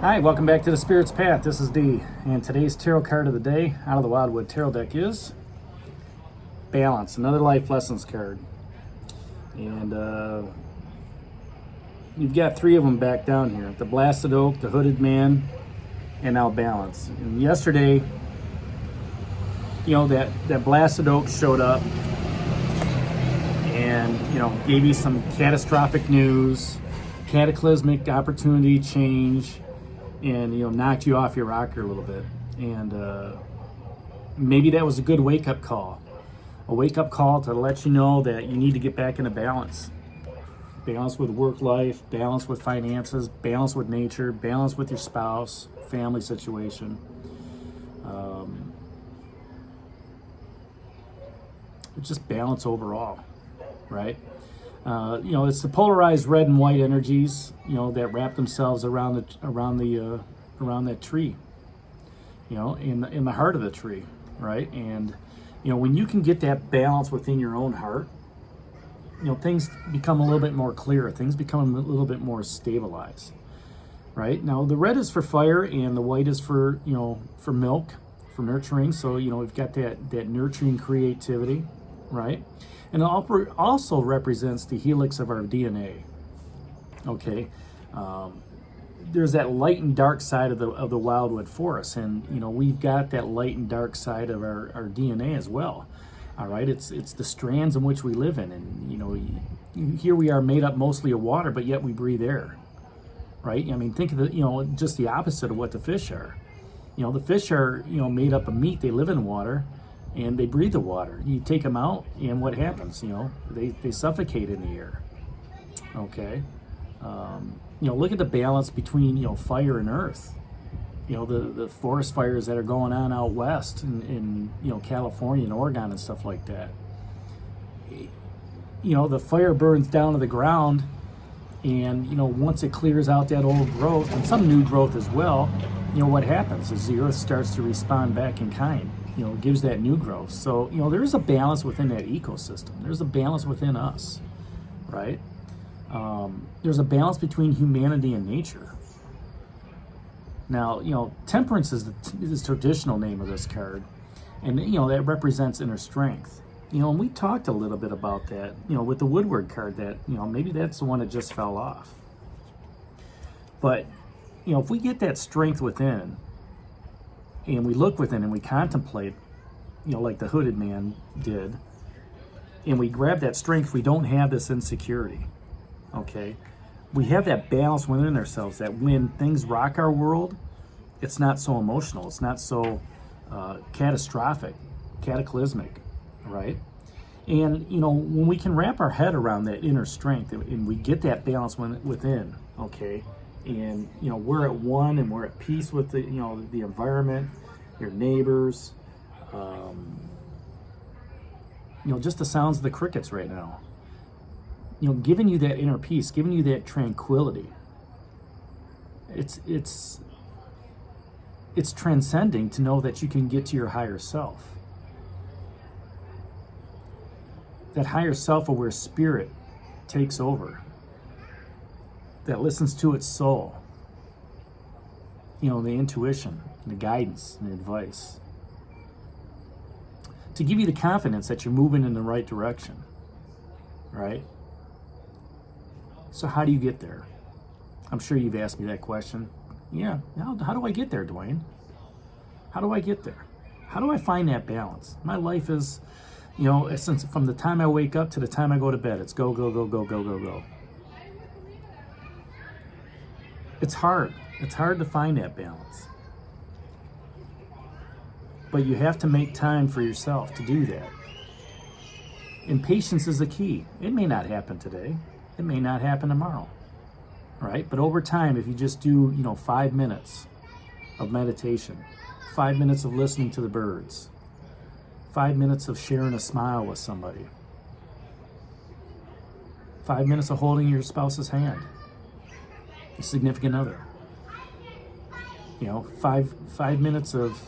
Hi, welcome back to the Spirit's Path. This is Dee, and today's tarot card of the day out of the Wildwood Tarot deck is Balance, another life lessons card. And you've got three of them back down here: the Blasted Oak, the Hooded Man, and now Balance. And yesterday, that Blasted Oak showed up and gave you some catastrophic news, cataclysmic opportunity, change, and knocked you off your rocker a little bit. And maybe that was a good wake-up call, to let you know that you need to get back into balance with work life, balance with finances, balance with nature, balance with your spouse, family situation. Just balance overall, right? It's the polarized red and white energies, that wrap themselves around that tree, in the heart of the tree, right? And when you can get that balance within your own heart, things become a little bit more clear. Things become a little bit more stabilized, right? Now the red is for fire, and the white is for for milk, for nurturing. So we've got that nurturing creativity, right? And it also represents the helix of our DNA. Okay, there's that light and dark side of the wildwood forest, and we've got that light and dark side of our DNA as well. All right, it's the strands in which we live in, and here we are made up mostly of water, but yet we breathe air, right? I mean, think of just the opposite of what the fish are. The fish are made up of meat. They live in water, and they breathe the water. You take them out, and what happens? They suffocate in the air. Okay, look at the balance between fire and earth. The forest fires that are going on out west in California and Oregon and stuff like that. The fire burns down to the ground, and once it clears out that old growth and some new growth as well, what happens is the earth starts to respond back in kind. Gives that new growth. So there's a balance within that ecosystem. There's a balance within us, right? There's a balance between humanity and nature. Now, temperance is the traditional name of this card, and that represents inner strength. And we talked a little bit about that, with the Woodward card, that maybe that's the one that just fell off. But if we get that strength within, and we look within and we contemplate, like the Hooded Man did, and we grab that strength, we don't have this insecurity. Okay, we have that balance within ourselves, that when things rock our world, it's not so emotional, it's not so catastrophic, cataclysmic, right? And when we can wrap our head around that inner strength, and we get that balance within, okay, and we're at one, and we're at peace with the the environment, your neighbors, just the sounds of the crickets right now, giving you that inner peace, giving you that tranquility. It's transcending to know that you can get to your higher self, that higher self aware spirit takes over, that listens to its soul, the intuition, the guidance, and the advice, to give you the confidence that you're moving in the right direction, right? So how do you get there? I'm sure you've asked me that question. Yeah, how do I get there, Dwayne? How do I get there? How do I find that balance? My life is, since from the time I wake up to the time I go to bed, it's go, go, go, go, go, go, go. It's hard. It's hard to find that balance. But you have to make time for yourself to do that. And patience is the key. It may not happen today. It may not happen tomorrow. Right? But over time, if you just do, 5 minutes of meditation, 5 minutes of listening to the birds, 5 minutes of sharing a smile with somebody, 5 minutes of holding your spouse's hand, a significant other, 5 minutes of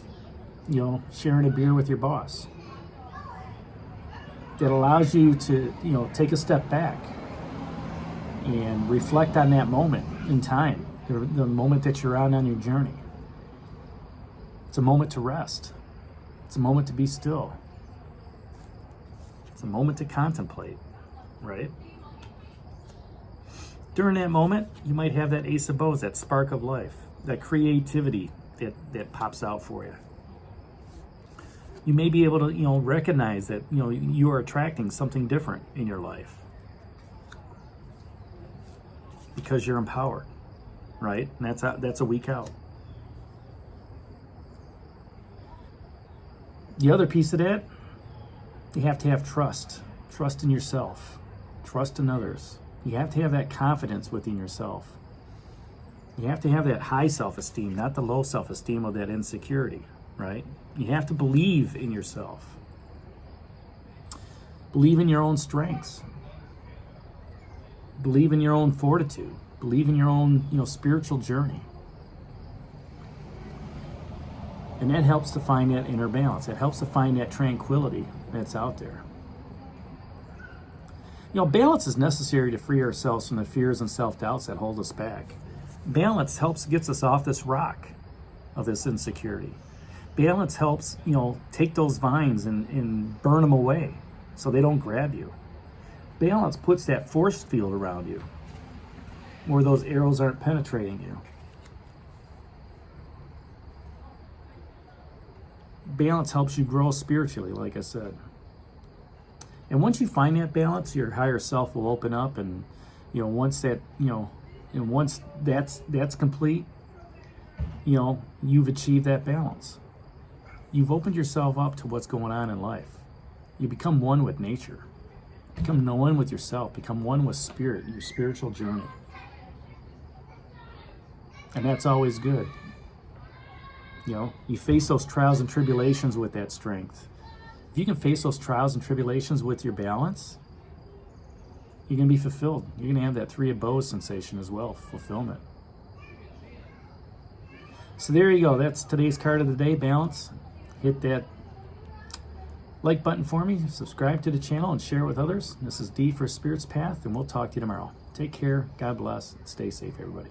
sharing a beer with your boss, that allows you to take a step back and reflect on that moment in time the moment that you're on your journey. It's a moment to rest. It's a moment to be still. It's a moment to contemplate, right? During that moment, you might have that ace of bows, that spark of life, that creativity that pops out for you. You may be able to, recognize that, you are attracting something different in your life because you're empowered, right? And that's a week out. The other piece of that, you have to have trust in yourself, trust in others. You have to have that confidence within yourself. You have to have that high self-esteem, not the low self-esteem of that insecurity, right? You have to believe in yourself. Believe in your own strengths. Believe in your own fortitude. Believe in your own, spiritual journey. And that helps to find that inner balance. It helps to find that tranquility that's out there. Balance is necessary to free ourselves from the fears and self-doubts that hold us back. Balance gets us off this rock of this insecurity. Balance helps, take those vines and burn them away so they don't grab you. Balance puts that force field around you where those arrows aren't penetrating you. Balance helps you grow spiritually, like I said. And once you find that balance, your higher self will open up, and once that, and once that's complete, you've achieved that balance. You've opened yourself up to what's going on in life. You become one with nature. Become one with yourself. Become one with spirit, your spiritual journey. And that's always good. You face those trials and tribulations with that strength. If you can face those trials and tribulations with your balance, you're going to be fulfilled. You're going to have that three of bows sensation as well, fulfillment. So there you go. That's today's card of the day, balance. Hit that like button for me, subscribe to the channel, and share it with others. This is D for Spirit's Path, and we'll talk to you tomorrow. Take care. God bless. Stay safe, everybody.